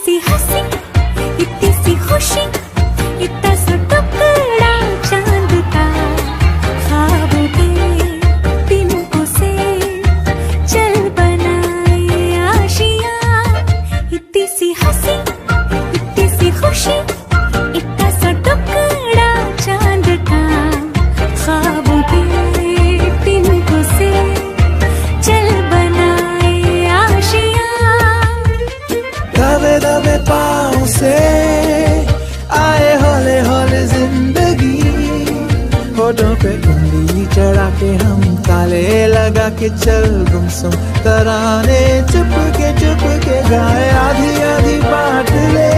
सी हंसी, इतनी सी खुशी, इतना सा टुकड़ा चांद का, ख्वाबों के तिनकों से चल बनाए आशियां। इतनी सी हंसी, इतनी सी खुशी, इतना सा टुकड़ा चांद का, ख्वाबों के तिनकों से चल बनाए आशियां। दबे दबे पाँव से आए हौले हौले जिंदगी, होठों पे उंगली चढ़ा के हम ताले लगा के चल गुमसुम तराने चुप के गाए। आधी आधी बांट ले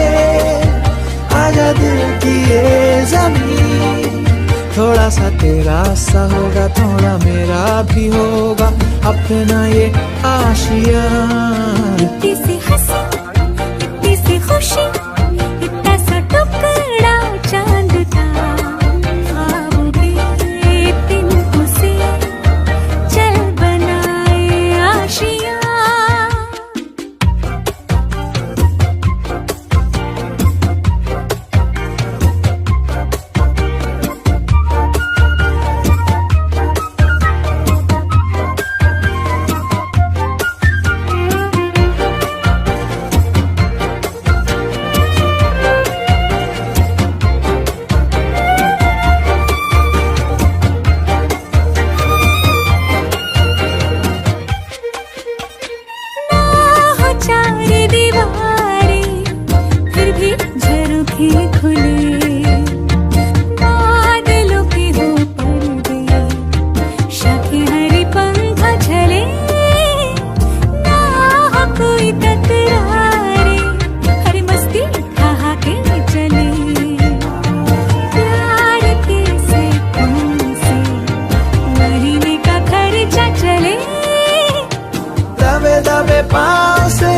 आजा दिल की ये जमीन, थोड़ा सा तेरा सा होगा थोड़ा मेरा भी होगा अपना ये आशिया। इतनी सी हंसी, इतनी सी खुशी, इतना सा टुकड़ा चांद का, ख्वाबों के तिनकों से चल बनाए आशियां। चार दीवारें फिर भी झरोखे खुले, बादलों के हो पर्दे, शाखें हरी पंखा झले, ना हो कोई तकरारे, हरी मस्ती ठहाके चले। प्यार के सैकों से महीने का खर्चा चले। दबे दबे पाँव से